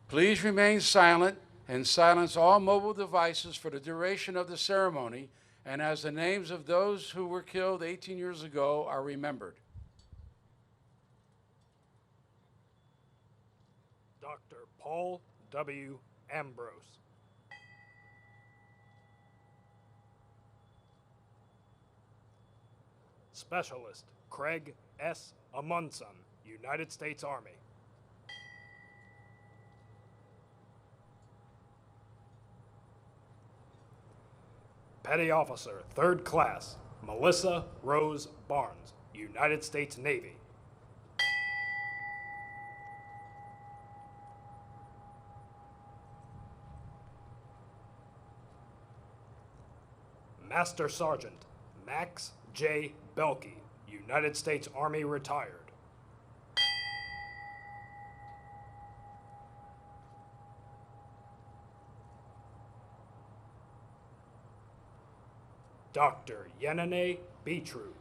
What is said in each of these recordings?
Please remain silent and silence all mobile devices for the duration of the ceremony and as the names of those who were killed 18 years ago are remembered. Dr. Paul W. Ambrose. Specialist Craig S. Amundsen, United States Army. Petty Officer, 3rd Class, Melissa Rose Barnes, United States Navy. Master Sergeant Max J. Belkey, United States Army retired. Dr. Yenene Betrue.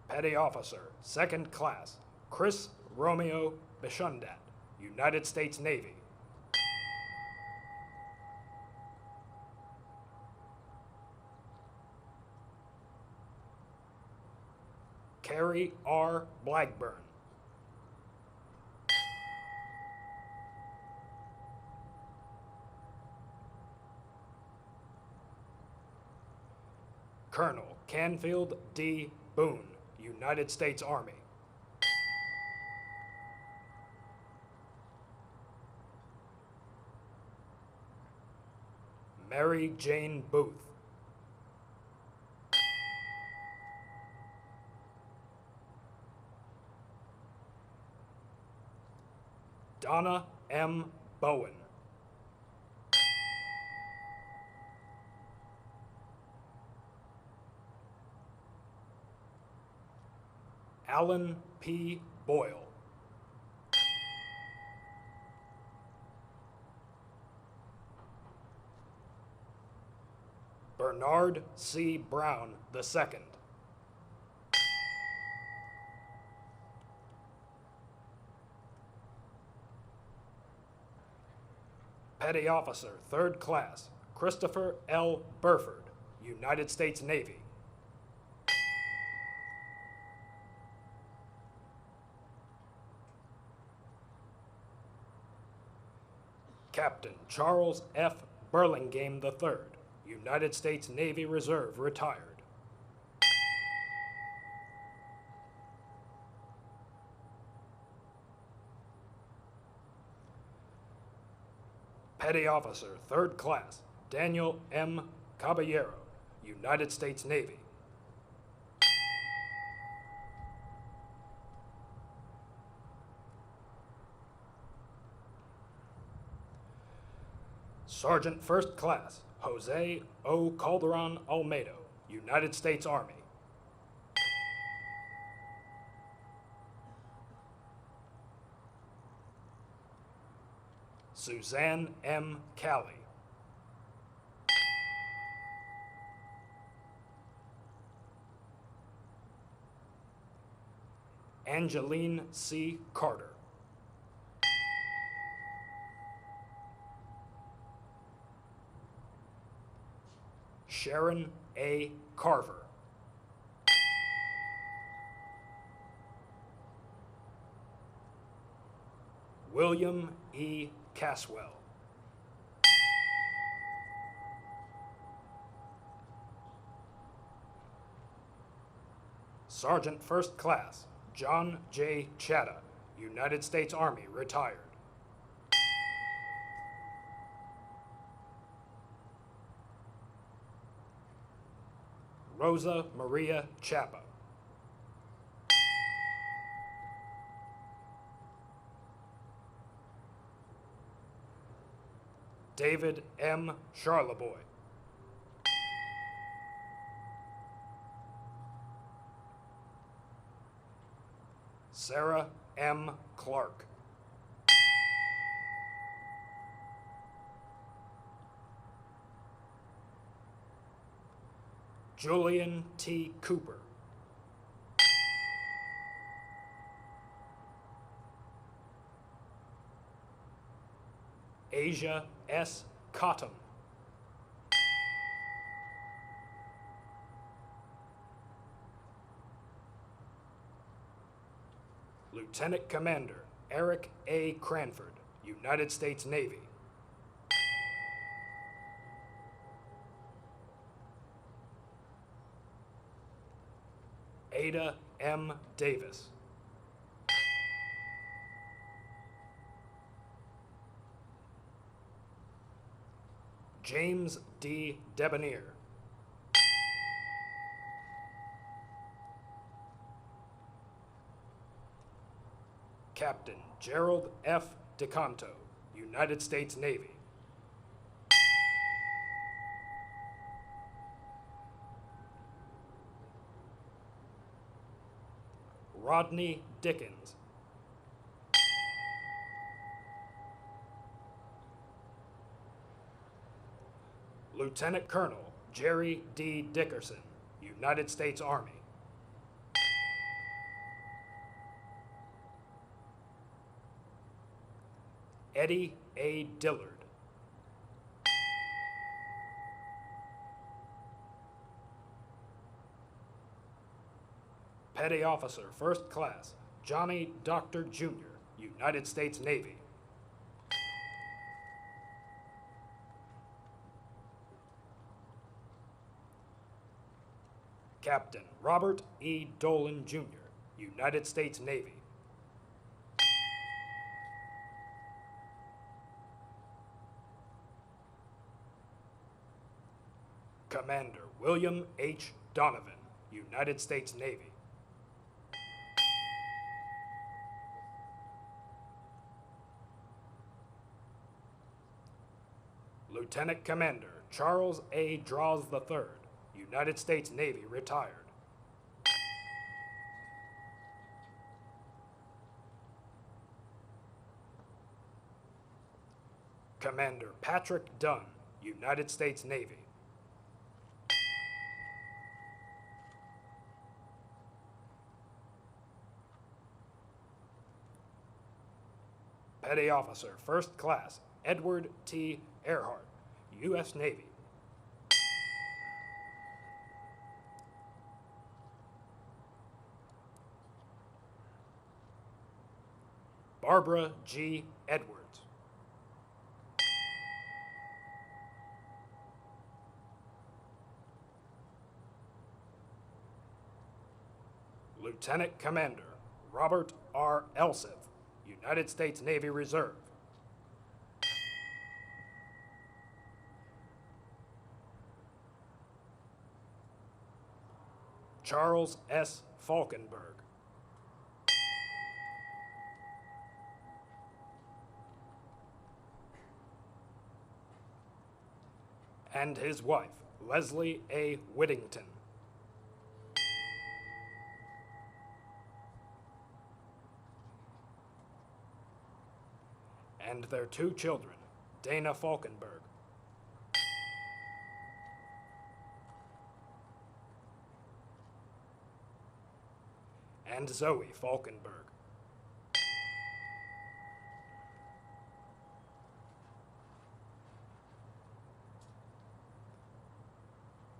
Petty Officer, 2nd Class, Chris Romeo Bishundat, United States Navy. Carrie R. Blackburn. Colonel Canfield D. Boone, United States Army. Mary Jane Booth. Donna M. Bowen. Alan P. Boyle. Bernard C. Brown II. Petty Officer, 3rd Class, Christopher L. Burford, United States Navy. Captain Charles F. Burlingame III, United States Navy Reserve, retired. Petty Officer, 3rd Class, Daniel M. Caballero, United States Navy. Sergeant 1st Class, Jose O. Calderon Almedo, United States Army. Suzanne M. Calley. Angeline C. Carter. Sharon A. Carver. William E. Caswell. Sergeant 1st Class, John J. Chatta, United States Army, retired. Rosa Maria Chapa. David M. Charleboy. Sarah M. Clark. Julian T. Cooper. Asia S. Cottom. Lieutenant Commander Eric A. Cranford, United States Navy. Ada M. Davis. James D. Debonair. Captain Gerald F. DeCanto, United States Navy. Rodney Dickens. Lieutenant Colonel Jerry D. Dickerson, United States Army. Eddie A. Dillard. Petty Officer, First Class, Johnny Doctor Jr., United States Navy. Captain Robert E. Dolan Jr., United States Navy. Commander William H. Donovan, United States Navy. Lieutenant Commander Charles A. Draws III, United States Navy, retired. Commander Patrick Dunn, United States Navy. Petty Officer, First Class, Edward T. Earhart, U.S. Navy. Barbara G. Edwards. Lieutenant Commander Robert R. Elseth, United States Navy Reserve. Charles S. Falkenberg. And his wife, Leslie A. Whittington. And their two children, Dana Falkenberg. And Zoe Falkenberg.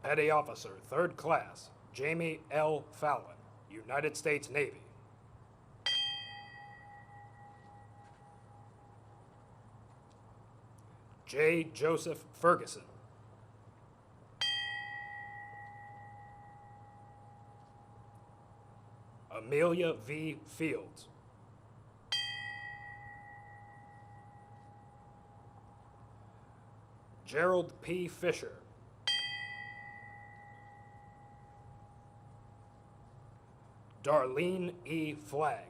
Petty Officer, Third Class, Jamie L. Fallon, United States Navy. J. Joseph Ferguson. Amelia V. Fields. Gerald P. Fisher. Darlene E. Flagg.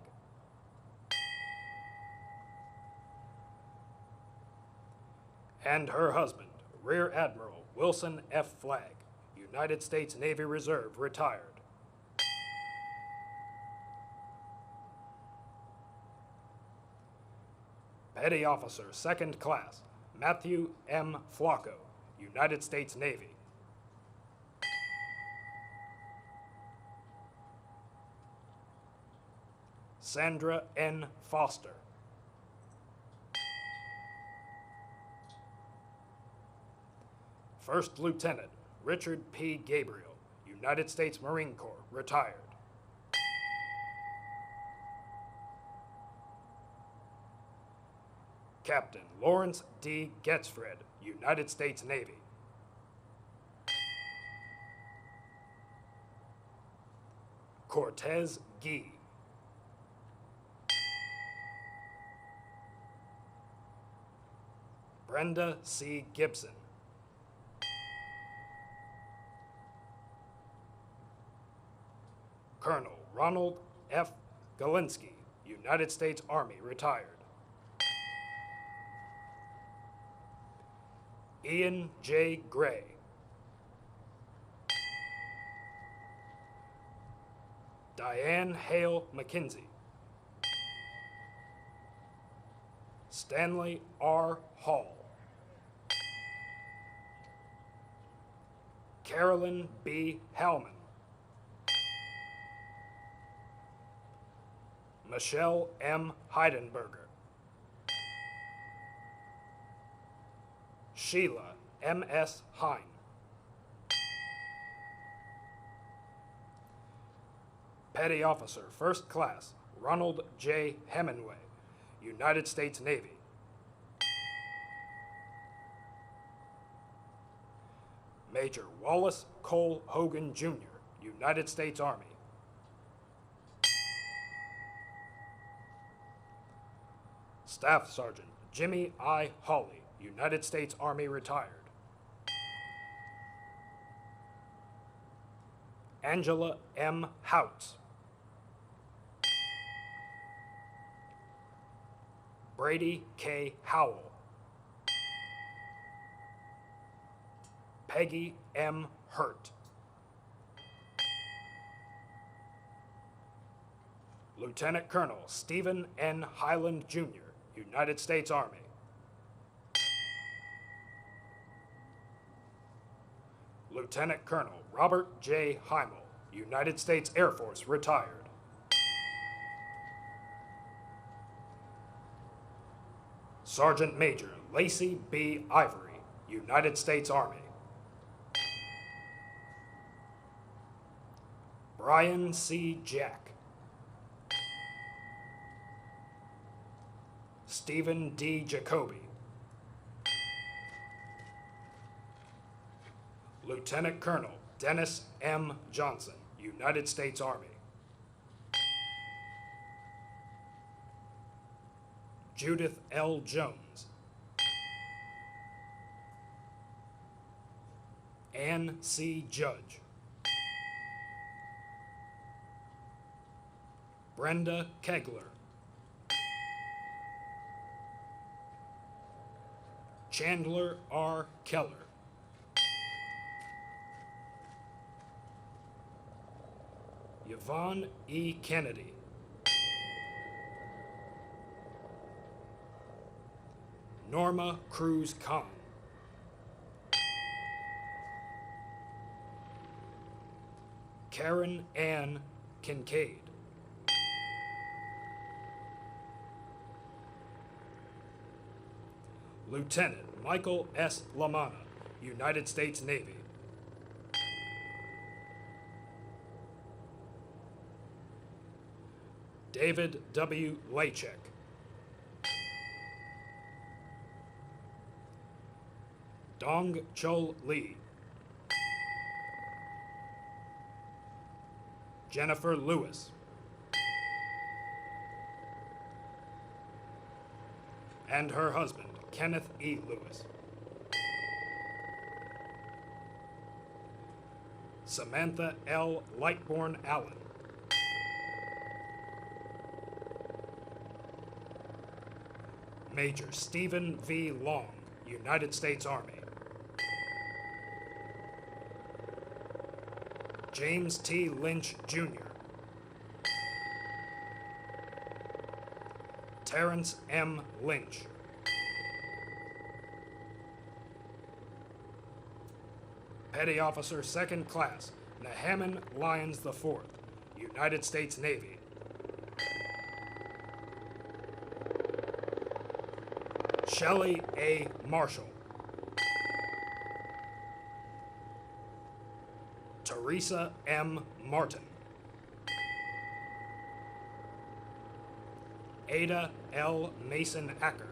And her husband, Rear Admiral Wilson F. Flagg, United States Navy Reserve, retired. Petty Officer, Second Class, Matthew M. Flacco, United States Navy. Sandra N. Foster. First Lieutenant Richard P. Gabriel, United States Marine Corps, retired. Captain Lawrence D. Getzfred, United States Navy. Cortez Gee. Brenda C. Gibson. Colonel Ronald F. Galinsky, United States Army, retired. Ian J. Gray. Diane Hale McKenzie. Stanley R. Hall. Carolyn B. Hellman. Michelle M. Heidenberger. Sheila M. S. Hine. Petty Officer, First Class, Ronald J. Hemingway, United States Navy. Major Wallace Cole Hogan, Jr., United States Army. Staff Sergeant Jimmy I. Hawley, United States Army, retired. Angela M. Houts. Brady K. Howell. Peggy M. Hurt. Lieutenant Colonel Stephen N. Highland, Jr., United States Army. Lieutenant Colonel Robert J. Heimel, United States Air Force, retired. Sergeant Major Lacey B. Ivory, United States Army. Brian C. Jack. Stephen D. Jacoby. Lieutenant Colonel Dennis M. Johnson, United States Army. Judith L. Jones. Ann C. Judge. Brenda Kegler. Chandler R. Keller. Yvonne E. Kennedy. Norma Cruz Khan. Karen Ann Kincaid. Lieutenant Michael S. LaManna, United States Navy. David W. Lachek. Dong Chol Lee. Jennifer Lewis. And her husband, Kenneth E. Lewis. Samantha L. Lightbourne Allen. Major Stephen V. Long, United States Army. James T. Lynch, Jr. Terrence M. Lynch. Petty Officer, Second Class, Nahaman Lyons IV, United States Navy. Shelley A. Marshall. Teresa M. Martin. Ada L. Mason Acker.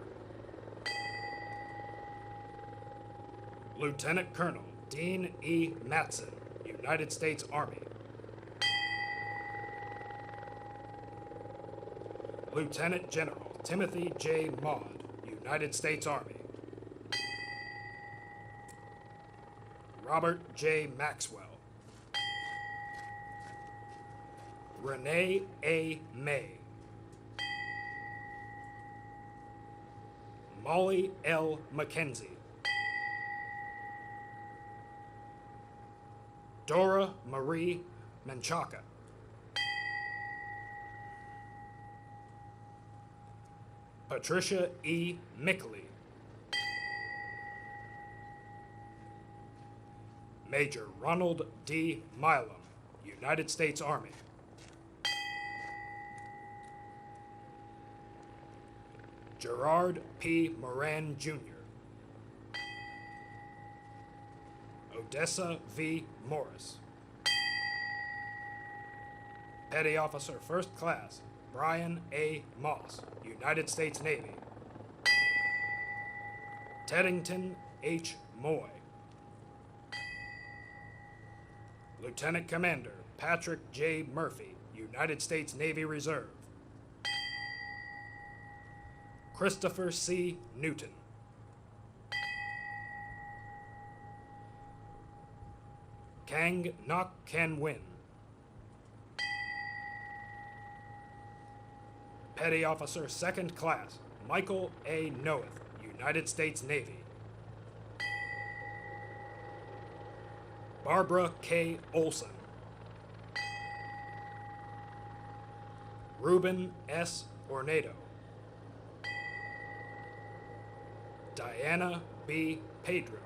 Lieutenant Colonel Dean E. Matson, United States Army. Lieutenant General Timothy J. Maud, United States Army. Robert J. Maxwell. Renee A. May. Molly L. McKenzie. Dora Marie Menchaca. Patricia E. Mickley. Major Ronald D. Milam, United States Army. Gerard P. Moran, Jr. Odessa V. Morris. Petty Officer First Class Brian A. Moss, United States Navy. Teddington H. Moy. Lieutenant Commander Patrick J. Murphy, United States Navy Reserve. Christopher C. Newton. Kang Nok Ken Win. Petty Officer Second Class Michael A. Noeth, United States Navy. Barbara K. Olson. Ruben S. Ornado. Diana B. Pedro.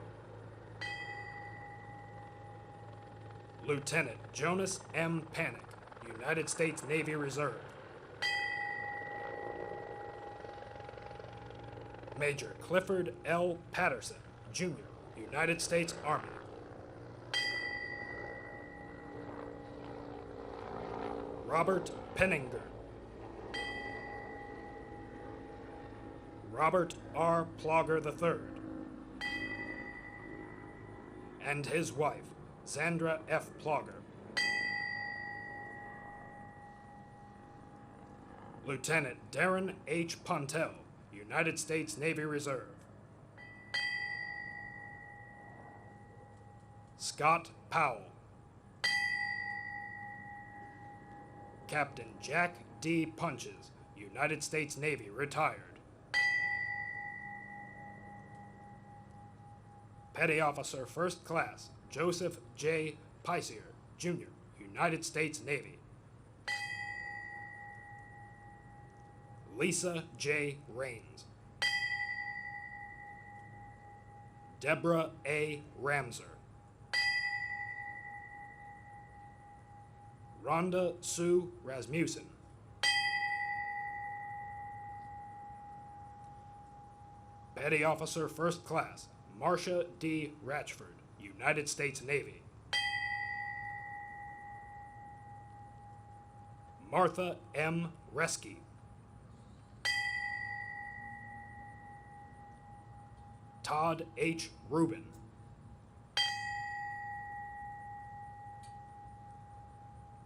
Lieutenant Jonas M. Panic, United States Navy Reserve. Major Clifford L. Patterson, Jr., United States Army. Robert Penninger. Robert R. Plogger III. And his wife, Sandra F. Plogger. Lieutenant Darren H. Pontel, United States Navy Reserve. Scott Powell. Captain Jack D. Punches, United States Navy, retired. Petty Officer First Class Joseph J. Piesier, Jr., United States Navy. Lisa J. Raines. Deborah A. Ramser. Rhonda Sue Rasmussen. Petty Officer First Class Marcia D. Ratchford, United States Navy. Martha M. Reski. Todd H. Rubin.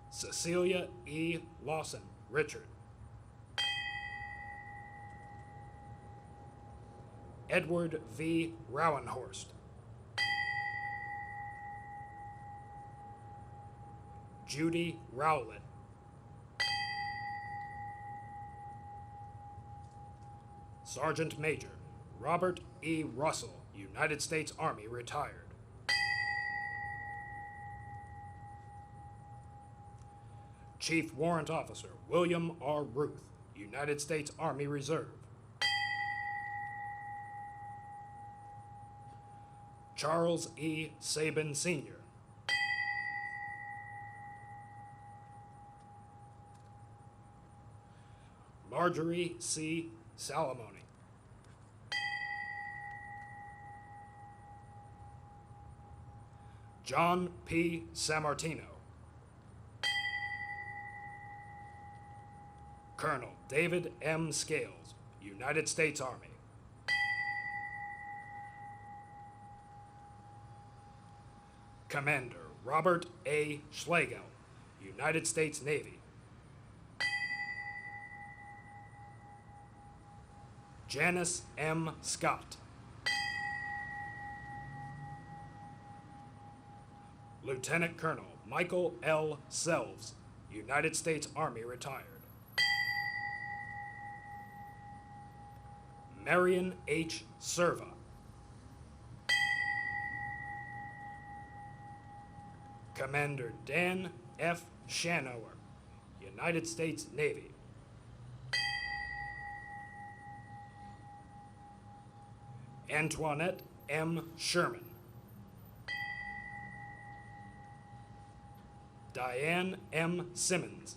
Cecilia E. Lawson, Richard. Edward V. Rowenhorst. Judy Rowlett. Sergeant Major Robert E. Russell, United States Army, retired. Chief Warrant Officer William R. Ruth, United States Army Reserve. Charles E. Sabin, Sr. Marjorie C. Salamone. John P. Sammartino. Colonel David M. Scales, United States Army. Commander Robert A. Schlegel, United States Navy. Janice M. Scott. Lieutenant Colonel Michael L. Selves, United States Army retired. Marion H. Serva. Commander Dan F. Shanower, United States Navy. Antoinette M. Sherman. Diane M. Simmons.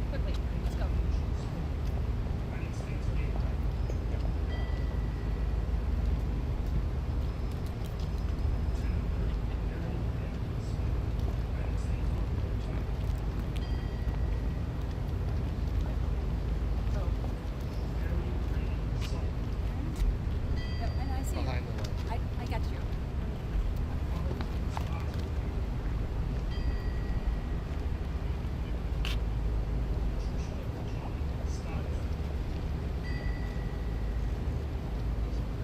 Quickly, let's go. And I see Behind the line. I got you.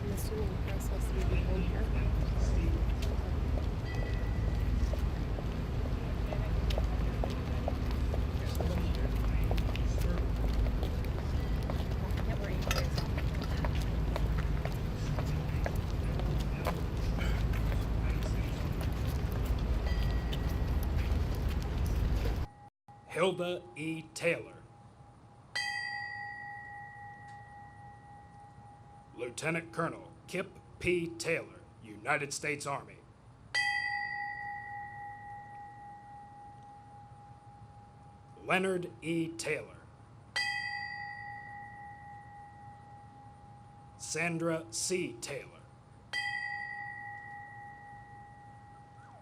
I'm assuming Chris has to be behind here. Can't worry. Hilda E. Taylor. Lieutenant Colonel Kip P. Taylor, United States Army. Leonard E. Taylor. Sandra C. Taylor.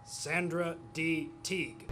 Sandra D. Teague.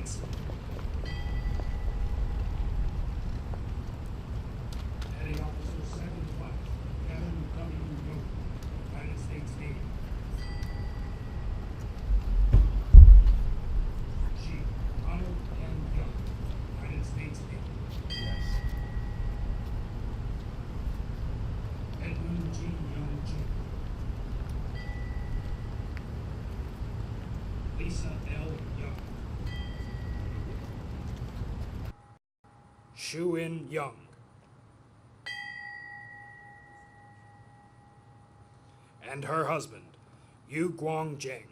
States. Petty Officer 7th Class, Kevin W. Young, United States Navy. Chief Ronald N. Young, United States Navy. Yes. Edwin G. Young, Jr. Lisa L. Young. Shu-In Young. And her husband, Yu Guang Jing.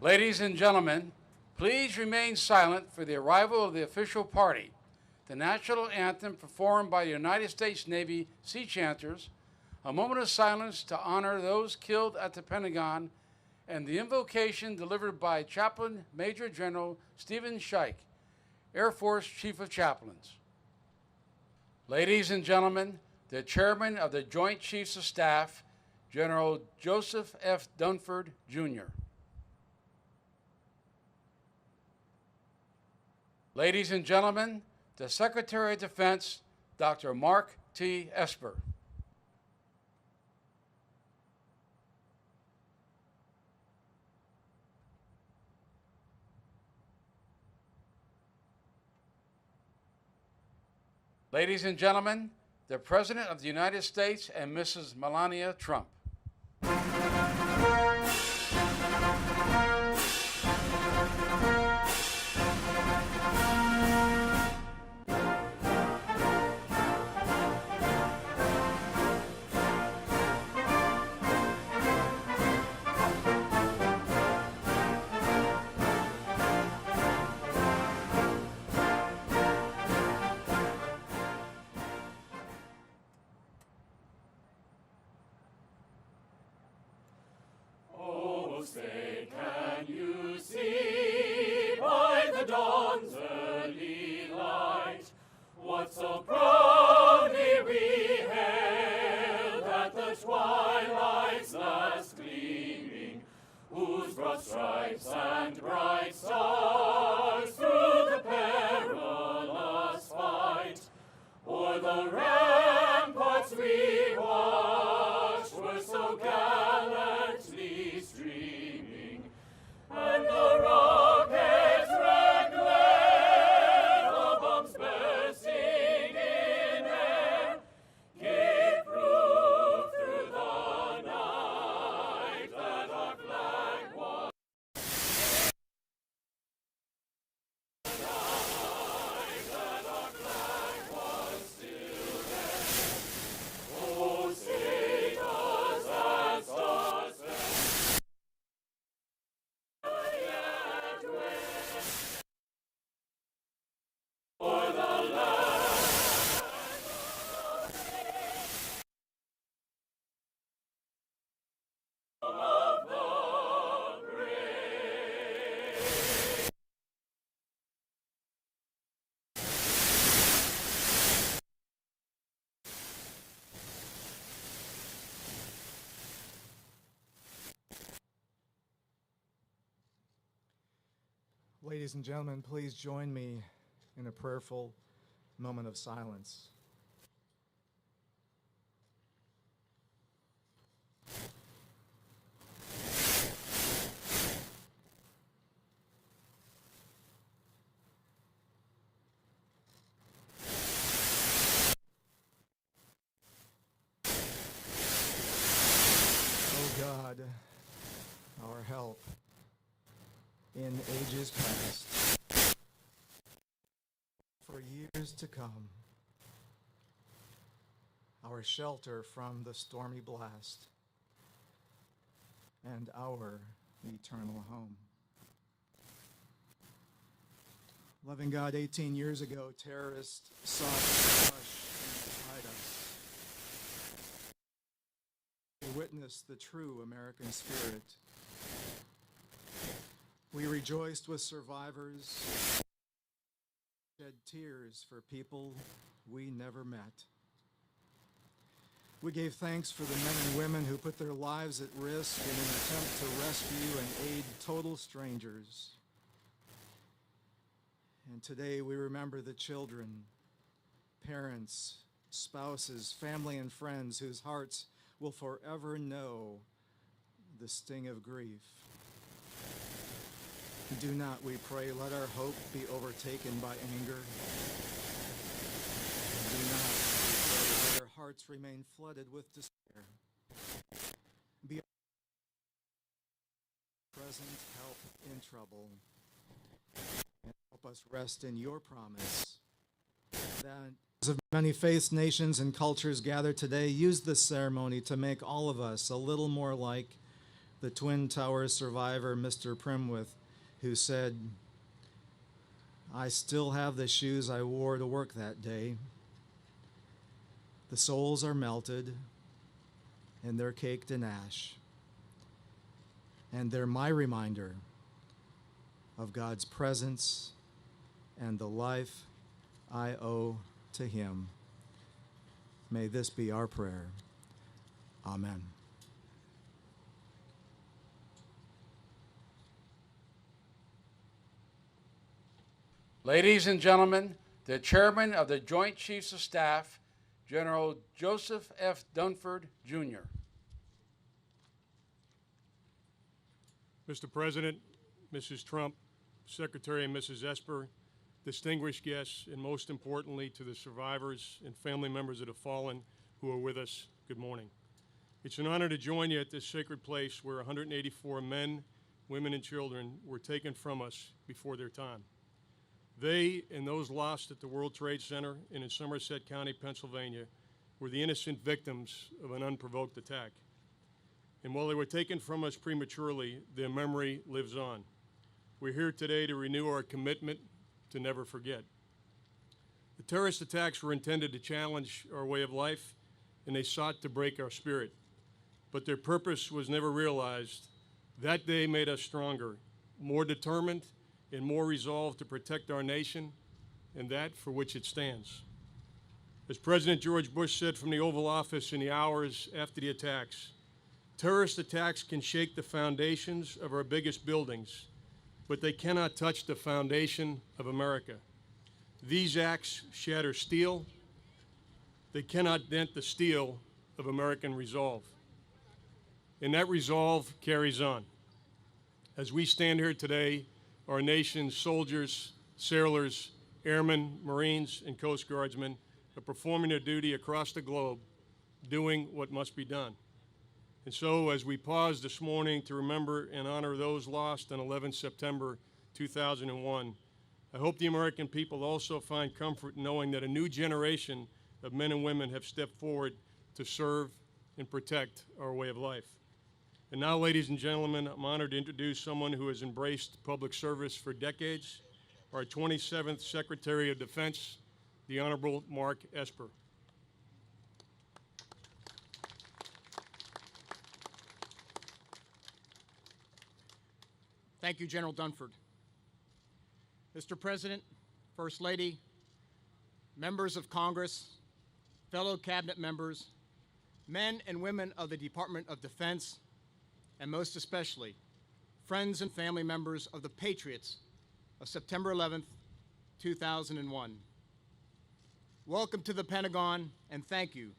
Ladies and gentlemen, please remain silent for the arrival of the official party. The national anthem performed by the United States Navy Sea Chanters, a moment of silence to honor those killed at the Pentagon, and the invocation delivered by Chaplain Major General Stephen Scheich, Air Force Chief of Chaplains. Ladies and gentlemen, the Chairman of the Joint Chiefs of Staff, General Joseph F. Dunford, Jr. Ladies and gentlemen, the Secretary of Defense, Dr. Mark T. Esper. Ladies and gentlemen, the President of the United States and Mrs. Melania Trump. Oh, say, can you see by the dawn's early light what so proudly we hailed at the twilight's last gleaming, whose broad stripes and bright stars through the perilous fight o'er the ramparts we watched were so gallantly streaming, and the rockets' red glare, the bombs bursting in air, gave proof through the night that our flag was still there. Oh, say does that star-spangled yet wave for the land of the brave. Ladies and gentlemen, please join me in a prayerful moment of silence. O God, our help in ages past, for years to come, our shelter from the stormy blast, and our eternal home. Loving God, 18 years ago, terrorists sought to crush and hide us. We witnessed the true American spirit. We rejoiced with survivors, shed tears for people we never met. We gave thanks for the men and women who put their lives at risk in an attempt to rescue and aid total strangers. And today we remember the children, parents, spouses, family, and friends whose hearts will forever know the sting of grief. Do not, we pray, let our hope be overtaken by anger. Do not, we pray, let our hearts remain flooded with despair. Be present help in trouble, and help us rest in your promise that as of many faiths, nations, and cultures gathered today, use this ceremony to make all of us a little more like the Twin Towers survivor, Mr. Primwith, who said, "I still have the shoes I wore to work that day. The soles are melted, and they're caked in ash. And they're my reminder of God's presence and the life I owe to Him." May this be our prayer. Amen. Ladies and gentlemen, the Chairman of the Joint Chiefs of Staff, General Joseph F. Dunford, Jr. Mr. President, Mrs. Trump, Secretary and Mrs. Esper, distinguished guests, and most importantly to the survivors and family members of the fallen who are with us, good morning. It's an honor to join you at this sacred place where 184 men, women, and children were taken from us before their time. They and those lost at the World Trade Center and in Somerset County, Pennsylvania, were the innocent victims of an unprovoked attack. And while they were taken from us prematurely, their memory lives on. We're here today to renew our commitment to never forget. The terrorist attacks were intended to challenge our way of life, and they sought to break our spirit. But their purpose was never realized. That day made us stronger, more determined, and more resolved to protect our nation and that for which it stands. As President George Bush said from the Oval Office in the hours after the attacks, terrorist attacks can shake the foundations of our biggest buildings, but they cannot touch the foundation of America. These acts shatter steel. They cannot dent the steel of American resolve. And that resolve carries on. As we stand here today, our nation's soldiers, sailors, airmen, Marines, and Coast Guardsmen are performing their duty across the globe, doing what must be done. And so, as we pause this morning to remember and honor those lost on 11 September 2001, I hope the American people also find comfort in knowing that a new generation of men and women have stepped forward to serve and protect our way of life. And now, ladies and gentlemen, I'm honored to introduce someone who has embraced public service for decades, our 27th Secretary of Defense, the Honorable Mark Esper. Thank you, General Dunford. Mr. President, First Lady, members of Congress, fellow cabinet members, men and women of the Department of Defense, and most especially, friends and family members of the patriots of September 11th, 2001. Welcome to the Pentagon, and thank you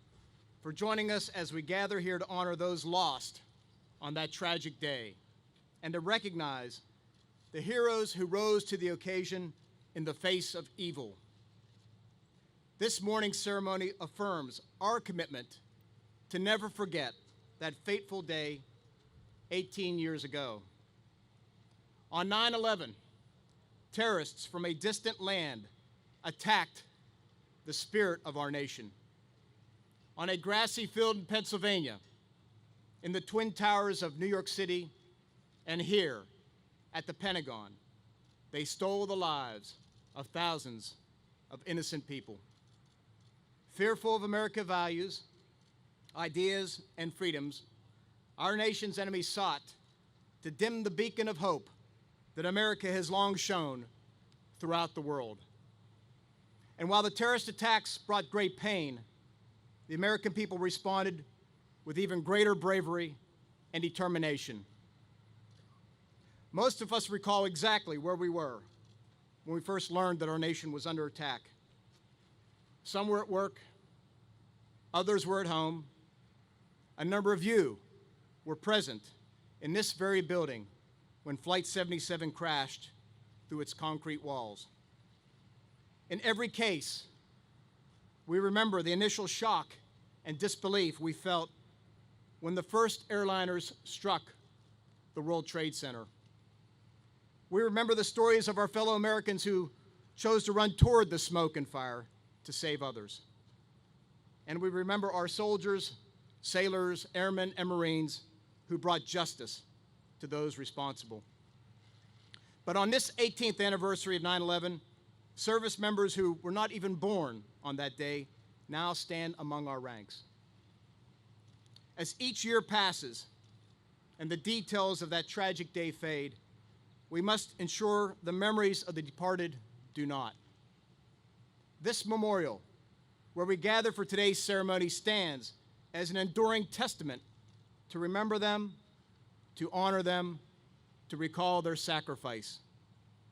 for joining us as we gather here to honor those lost on that tragic day and to recognize the heroes who rose to the occasion in the face of evil. This morning's ceremony affirms our commitment to never forget that fateful day 18 years ago. On 9/11, terrorists from a distant land attacked the spirit of our nation. On a grassy field in Pennsylvania, in the Twin Towers of New York City, and here at the Pentagon, they stole the lives of thousands of innocent people. Fearful of American values, ideas, and freedoms, our nation's enemies sought to dim the beacon of hope that America has long shown throughout the world. And while the terrorist attacks brought great pain, the American people responded with even greater bravery and determination. Most of us recall exactly where we were when we first learned that our nation was under attack. Some were at work, others were at home. A number of you were present in this very building when Flight 77 crashed through its concrete walls. In every case, we remember the initial shock and disbelief we felt when the first airliners struck the World Trade Center. We remember the stories of our fellow Americans who chose to run toward the smoke and fire to save others. And we remember our soldiers, sailors, airmen, and Marines who brought justice to those responsible. But on this 18th anniversary of 9/11, service members who were not even born on that day now stand among our ranks. As each year passes and the details of that tragic day fade, we must ensure the memories of the departed do not. This memorial, where we gather for today's ceremony, stands as an enduring testament to remember them, to honor them, to recall their sacrifice.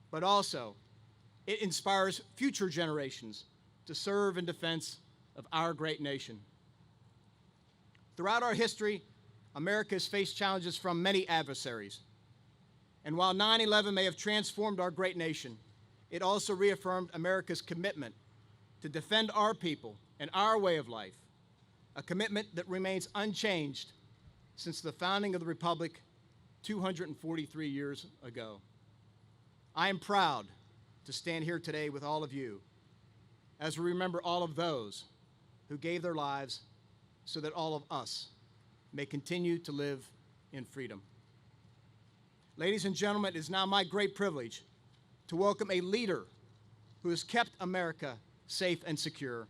But also, it inspires future generations to serve in defense of our great nation. Throughout our history, America has faced challenges from many adversaries. And while 9/11 may have transformed our great nation, it also reaffirmed America's commitment to defend our people and our way of life, a commitment that remains unchanged since the founding of the Republic 243 years ago. I am proud to stand here today with all of you as we remember all of those who gave their lives so that all of us may continue to live in freedom. Ladies and gentlemen, it is now my great privilege to welcome a leader who has kept America safe and secure,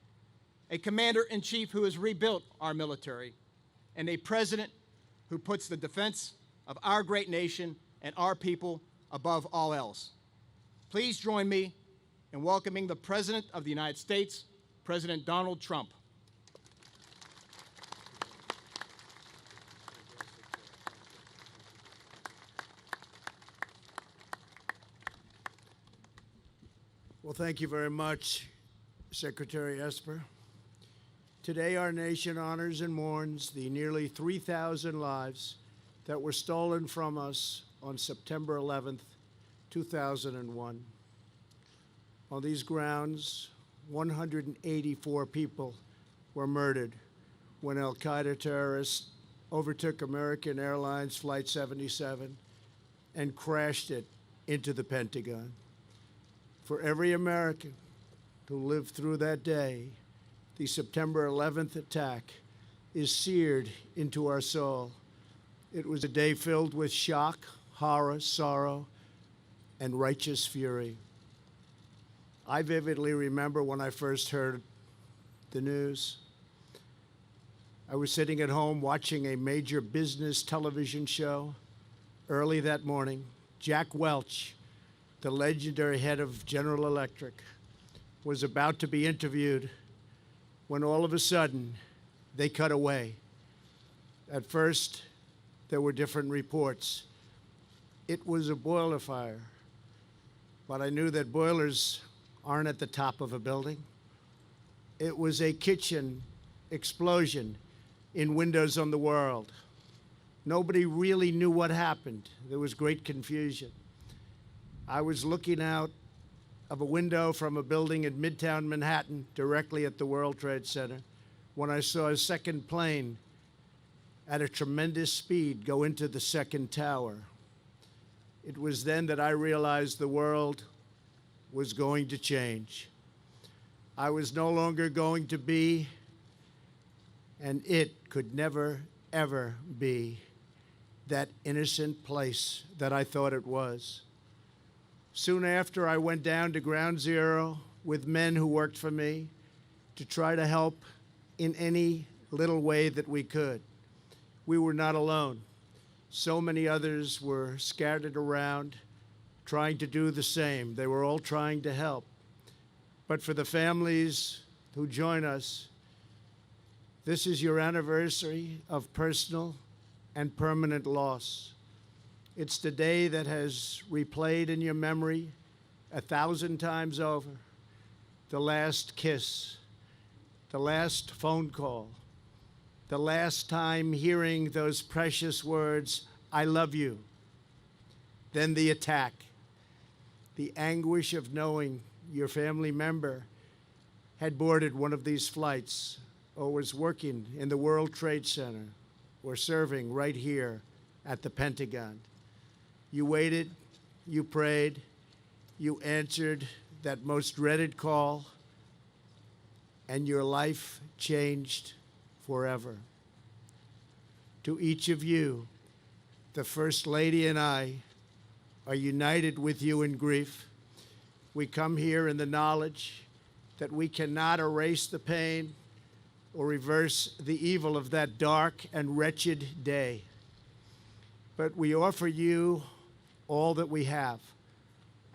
a commander-in-chief who has rebuilt our military, and a president who puts the defense of our great nation and our people above all else. Please join me in welcoming the President of the United States, President Donald Trump. Well, thank you very much, Secretary Esper. Today, our nation honors and mourns the nearly 3,000 lives that were stolen from us on September 11th, 2001. On these grounds, 184 people were murdered when al-Qaeda terrorists overtook American Airlines Flight 77 and crashed it into the Pentagon. For every American who lived through that day, the September 11th attack is seared into our soul. It was a day filled with shock, horror, sorrow, and righteous fury. I vividly remember when I first heard the news. I was sitting at home watching a major business television show. Early that morning, Jack Welch, the legendary head of General Electric, was about to be interviewed when all of a sudden they cut away. At first, there were different reports. It was a boiler fire, but I knew that boilers aren't at the top of a building. It was a kitchen explosion in Windows on the World. Nobody really knew what happened. There was great confusion. I was looking out of a window from a building in Midtown Manhattan, directly at the World Trade Center, when I saw a second plane at a tremendous speed go into the second tower. It was then that I realized the world was going to change. I was no longer going to be, and it could never, ever be, that innocent place that I thought it was. Soon after, I went down to Ground Zero with men who worked for me to try to help in any little way that we could. We were not alone. So many others were scattered around, trying to do the same. They were all trying to help. But for the families who join us, this is your anniversary of personal and permanent loss. It's the day that has replayed in your memory 1,000 times over. The last kiss, the last phone call, the last time hearing those precious words, "I love you." Then the attack, the anguish of knowing your family member had boarded one of these flights or was working in the World Trade Center or serving right here at the Pentagon. You waited, you prayed, you answered that most dreaded call, and your life changed forever. To each of you, the First Lady and I are united with you in grief. We come here in the knowledge that we cannot erase the pain or reverse the evil of that dark and wretched day. But we offer you all that we have,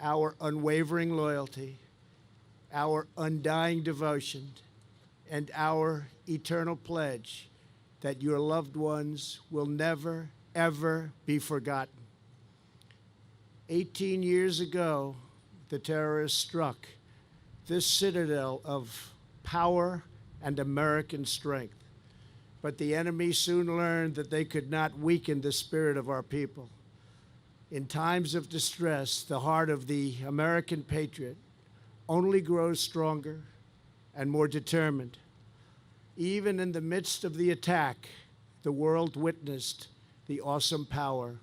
our unwavering loyalty, our undying devotion, and our eternal pledge that your loved ones will never, ever be forgotten. 18 years ago, the terrorists struck this citadel of power and American strength. But the enemy soon learned that they could not weaken the spirit of our people. In times of distress, the heart of the American patriot only grows stronger and more determined. Even in the midst of the attack, the world witnessed the awesome power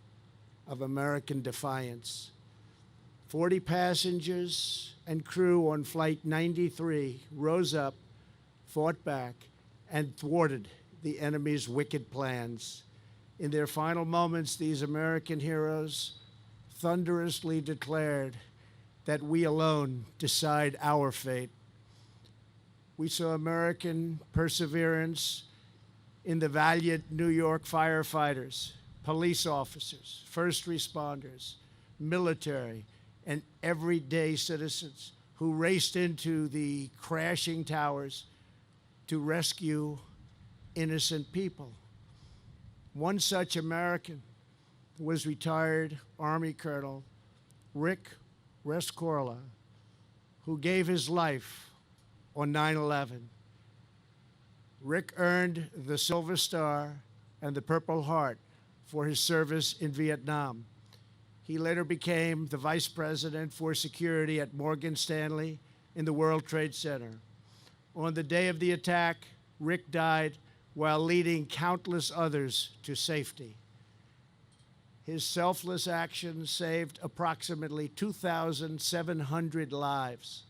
of American defiance. 40 passengers and crew on Flight 93 rose up, fought back, and thwarted the enemy's wicked plans. In their final moments, these American heroes thunderously declared that we alone decide our fate. We saw American perseverance in the valiant New York firefighters, police officers, first responders, military, and everyday citizens who raced into the crashing towers to rescue innocent people. One such American was retired Army Colonel Rick Rescorla, who gave his life on 9/11. Rick earned the Silver Star and the Purple Heart for his service in Vietnam. He later became the Vice President for Security at Morgan Stanley in the World Trade Center. On the day of the attack, Rick died while leading countless others to safety. His selfless actions saved approximately 2,700 lives.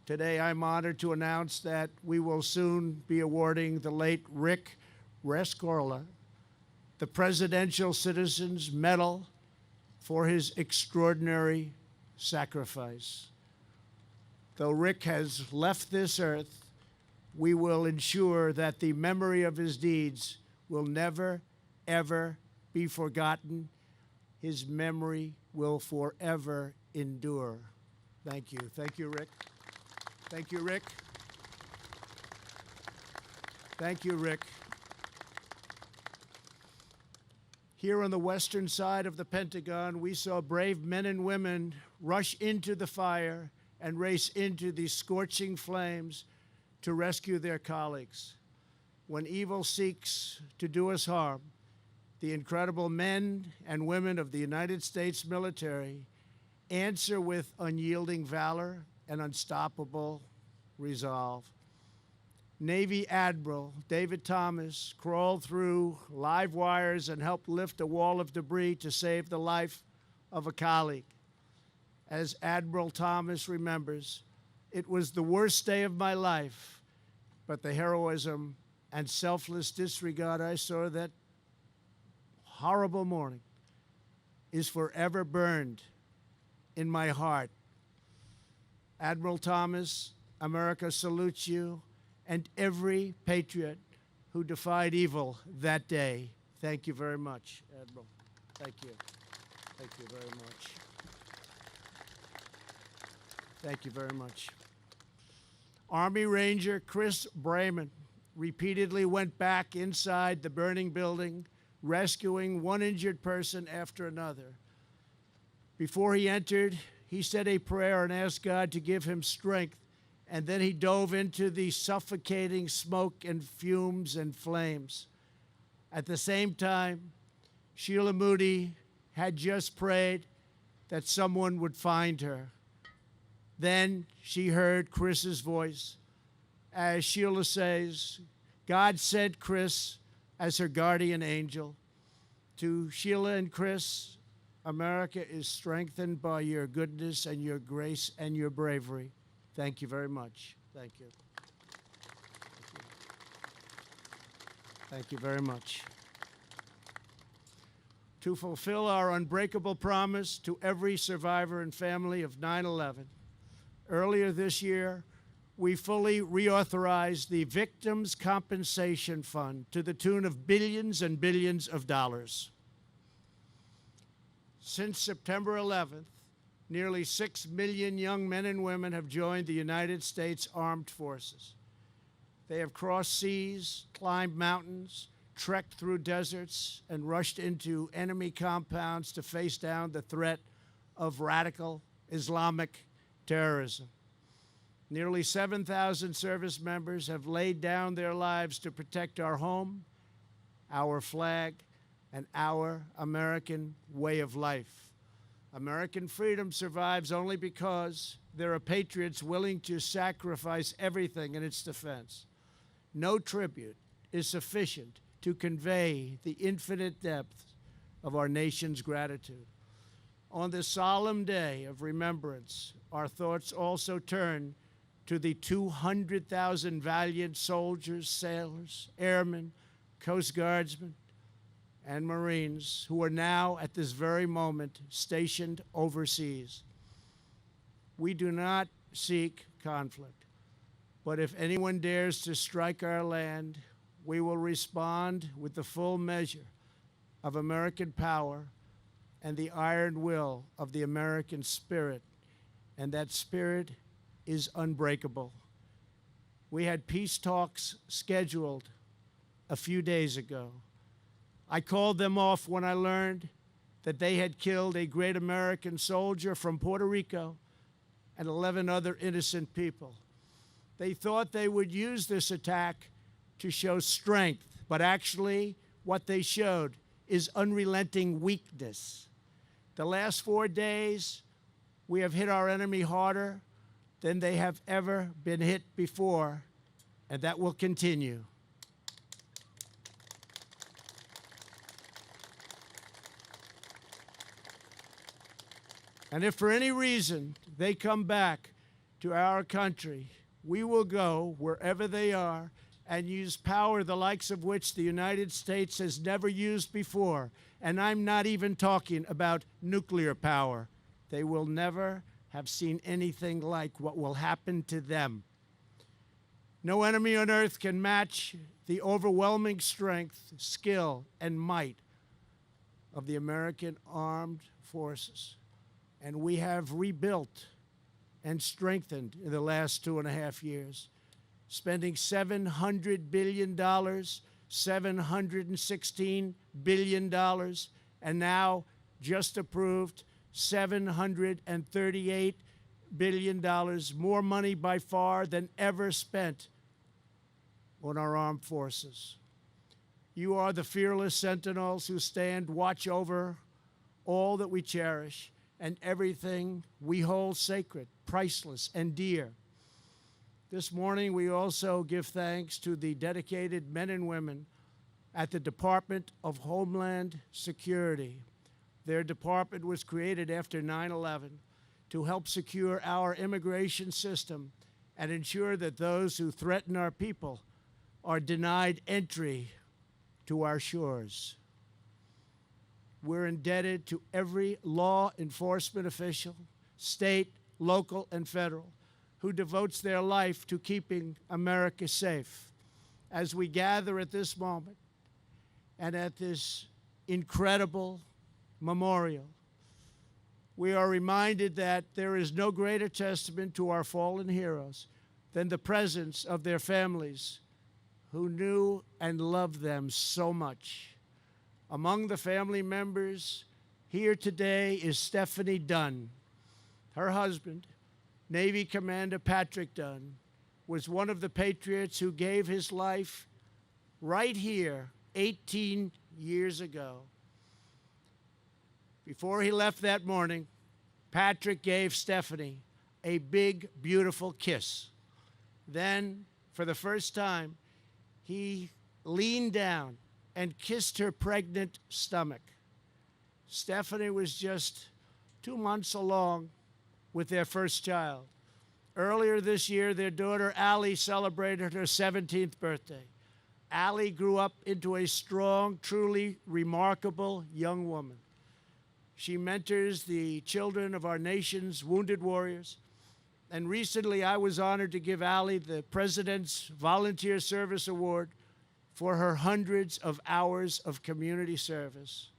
Today, I'm honored to announce that we will soon be awarding the late Rick Rescorla the Presidential Citizens Medal for his extraordinary sacrifice. Though Rick has left this earth, we will ensure that the memory of his deeds will never, ever be forgotten. His memory will forever endure. Thank you. Thank you, Rick. Thank you, Rick. Thank you, Rick. Here on the western side of the Pentagon, we saw brave men and women rush into the fire and race into the scorching flames to rescue their colleagues. When evil seeks to do us harm, the incredible men and women of the United States military answer with unyielding valor and unstoppable resolve. Navy Admiral David Thomas crawled through live wires and helped lift a wall of debris to save the life of a colleague. As Admiral Thomas remembers, it was the worst day of my life, but the heroism and selfless disregard I saw that horrible morning is forever burned in my heart. Admiral Thomas, America salutes you and every patriot who defied evil that day. Thank you very much, Admiral. Thank you. Thank you very much. Thank you very much. Army Ranger Chris Brayman repeatedly went back inside the burning building, rescuing one injured person after another. Before he entered, he said a prayer and asked God to give him strength, and then he dove into the suffocating smoke and fumes and flames. At the same time, Sheila Moody had just prayed that someone would find her. Then she heard Chris's voice. As Sheila says, God sent Chris as her guardian angel. To Sheila and Chris, America is strengthened by your goodness and your grace and your bravery. Thank you very much. Thank you. Thank you very much. to fulfill our unbreakable promise to every survivor and family of 9/11. Earlier this year, we fully reauthorized the Victims' Compensation Fund to the tune of billions and billions of dollars. Since September 11th, nearly 6 million young men and women have joined the United States Armed Forces. They have crossed seas, climbed mountains, trekked through deserts, and rushed into enemy compounds to face down the threat of radical Islamic terrorism. Nearly 7,000 service members have laid down their lives to protect our home, our flag, and our American way of life. American freedom survives only because there are patriots willing to sacrifice everything in its defense. No tribute is sufficient to convey the infinite depth of our nation's gratitude. On this solemn day of remembrance, our thoughts also turn to the 200,000 valiant soldiers, sailors, airmen, Coast Guardsmen, and Marines who are now, at this very moment, stationed overseas. We do not seek conflict, but if anyone dares to strike our land, we will respond with the full measure of American power and the iron will of the American spirit, and that spirit is unbreakable. We had peace talks scheduled a few days ago. I called them off when I learned that they had killed a great American soldier from Puerto Rico and 11 other innocent people. They thought they would use this attack to show strength, but actually what they showed is unrelenting weakness. The last 4 days, we have hit our enemy harder than they have ever been hit before, and that will continue. And if for any reason they come back to our country, we will go wherever they are and use power the likes of which the United States has never used before. And I'm not even talking about nuclear power. They will never have seen anything like what will happen to them. No enemy on earth can match the overwhelming strength, skill, and might of the American armed forces. And we have rebuilt and strengthened in the last 2.5 years, spending $700 billion, $716 billion, and now just approved $738 billion, more money by far than ever spent on our armed forces. You are the fearless sentinels who stand watch over all that we cherish and everything we hold sacred, priceless, and dear. This morning, we also give thanks to the dedicated men and women at the Department of Homeland Security. Their department was created after 9/11 to help secure our immigration system and ensure that those who threaten our people are denied entry to our shores. We're indebted to every law enforcement official, state, local, and federal, who devotes their life to keeping America safe. As we gather at this moment and at this incredible memorial, we are reminded that there is no greater testament to our fallen heroes than the presence of their families who knew and loved them so much. Among the family members here today is Stephanie Dunn. Her husband, Navy Commander Patrick Dunn, was one of the patriots who gave his life right here 18 years ago. Before he left that morning, Patrick gave Stephanie a big, beautiful kiss. Then, for the first time, he leaned down and kissed her pregnant stomach. Stephanie was just 2 months along with their first child. Earlier this year, their daughter, Allie, celebrated her 17th birthday. Allie grew up into a strong, truly remarkable young woman. She mentors the children of our nation's wounded warriors. And recently, I was honored to give Allie the President's Volunteer Service Award for her hundreds of hours of community service.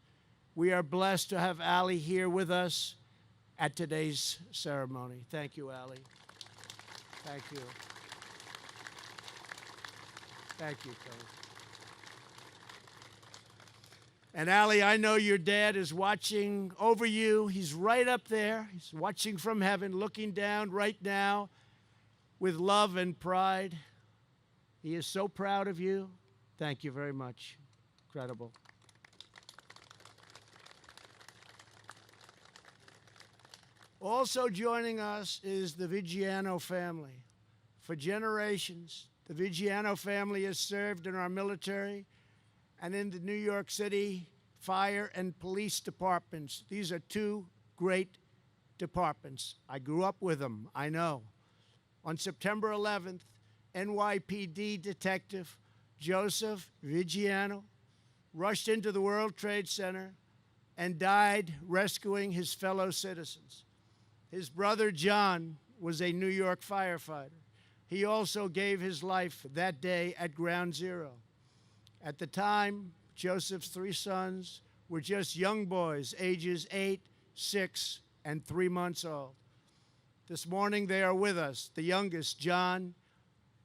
We are blessed to have Allie here with us at today's ceremony. Thank you, Allie. Thank you. Thank you, Cole. And Allie, I know your dad is watching over you. He's right up there. He's watching from heaven, looking down right now with love and pride. He is so proud of you. Thank you very much. Incredible. Also joining us is the Viggiano family. For generations, the Viggiano family has served in our military and in the New York City fire and police departments. These are two great departments. I grew up with them, I know. On September 11th, NYPD detective Joseph Viggiano rushed into the World Trade Center and died rescuing his fellow citizens. His brother John was a New York firefighter. He also gave his life that day at Ground Zero. At the time, Joseph's three sons were just young boys, ages 8, 6, and 3 months old. This morning, they are with us. The youngest, John,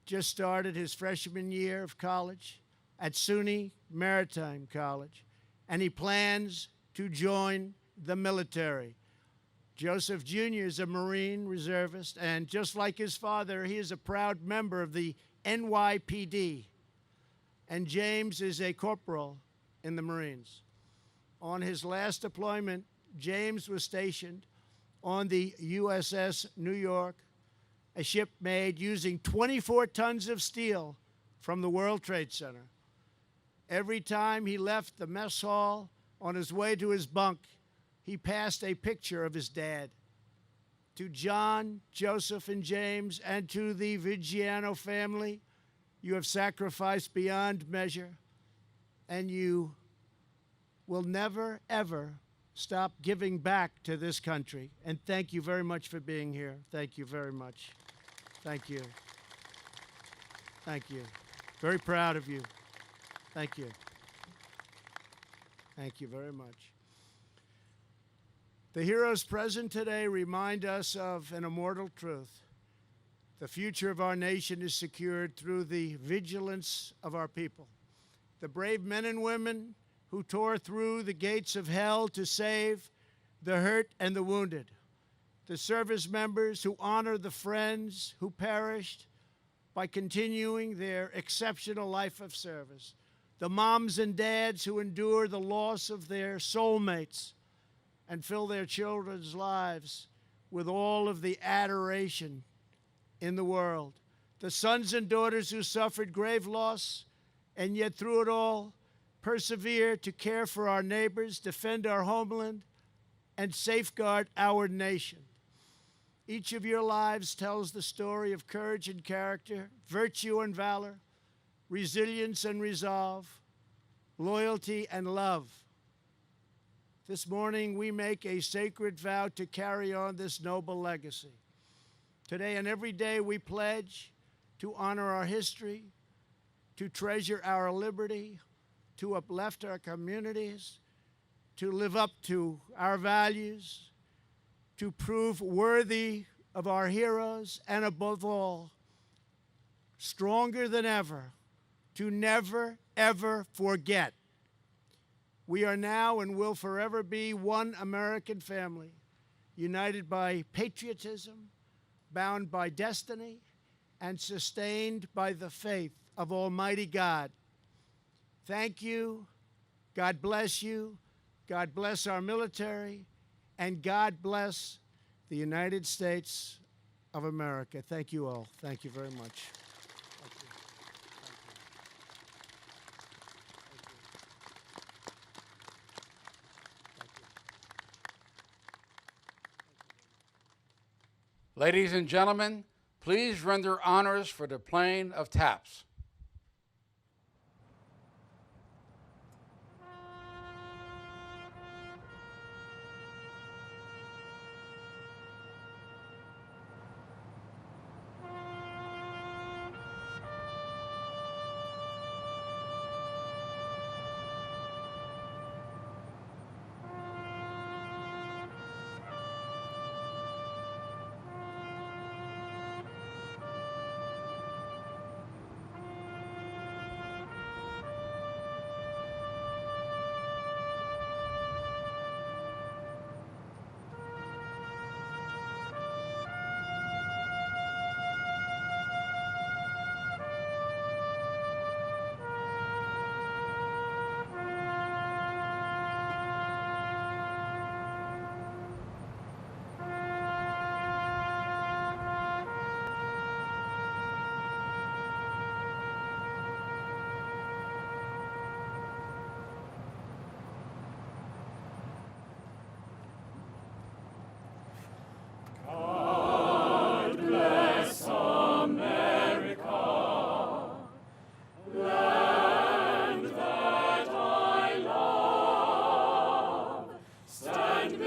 just started his freshman year of college at SUNY Maritime College, and he plans to join the military. Joseph Jr. is a Marine reservist, and just like his father, he is a proud member of the NYPD. And James is a corporal in the Marines. On his last deployment, James was stationed on the USS New York, a ship made using 24 tons of steel from the World Trade Center. Every time he left the mess hall on his way to his bunk, he passed a picture of his dad. To John, Joseph, and James, and to the Viggiano family, you have sacrificed beyond measure, and you will never, ever stop giving back to this country. And thank you very much for being here. Thank you very much. Thank you. Thank you. Very proud of you. Thank you. Thank you very much. The heroes present today remind us of an immortal truth. The future of our nation is secured through the vigilance of our people. The brave men and women who tore through the gates of hell to save the hurt and the wounded. The service members who honor the friends who perished by continuing their exceptional life of service. The moms and dads who endure the loss of their soulmates and fill their children's lives with all of the adoration in the world. The sons and daughters who suffered grave loss and yet through it all persevere to care for our neighbors, defend our homeland, and safeguard our nation. Each of your lives tells the story of courage and character, virtue and valor, resilience and resolve, loyalty and love. This morning, we make a sacred vow to carry on this noble legacy. Today and every day, we pledge to honor our history, to treasure our liberty, to uplift our communities, to live up to our values, to prove worthy of our heroes, and above all, stronger than ever, to never, ever forget. We are now and will forever be one American family, united by patriotism, bound by destiny, and sustained by the faith of Almighty God. Thank you. God bless you. God bless our military. And God bless the United States of America. Thank you all. Thank you very much. Thank you. Ladies and gentlemen, please render honors for the playing of taps.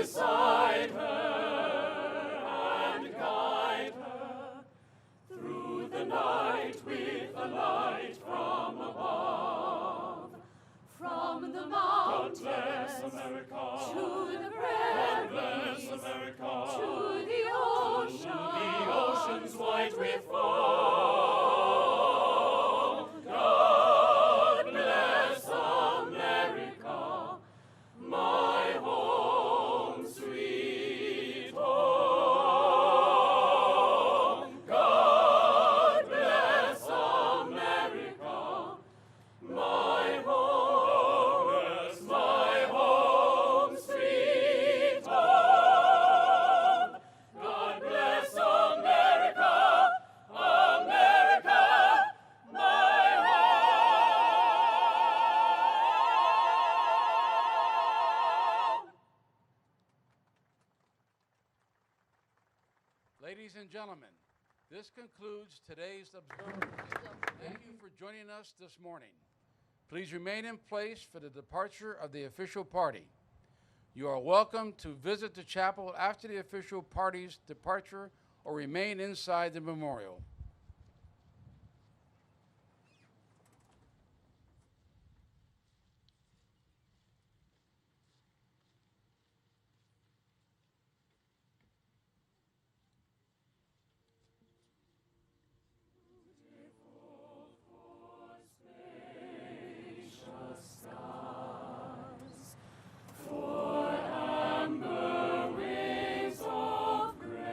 beside her and guide her through the night with the light from above. From the mountains America, to the prairies, America, to the oceans white with foam. God bless America, my home, sweet home. God bless America, my home, sweet home. God bless America, America, my home. Ladies and gentlemen, this concludes today's observance. Thank you for joining us this morning. Please remain in place for the departure of the official party. You are welcome to visit the chapel after the official party's departure or remain inside the memorial. Amber wings of grace.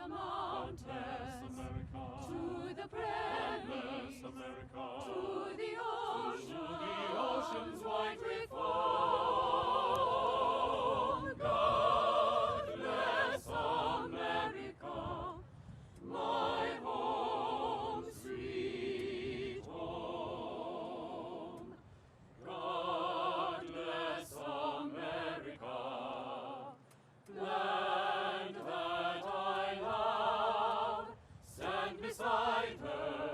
the mountains, to the prairies, to the ocean's wide reform. God bless America, my home, sweet home. God bless America, land that I love. Stand beside her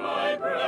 my breast.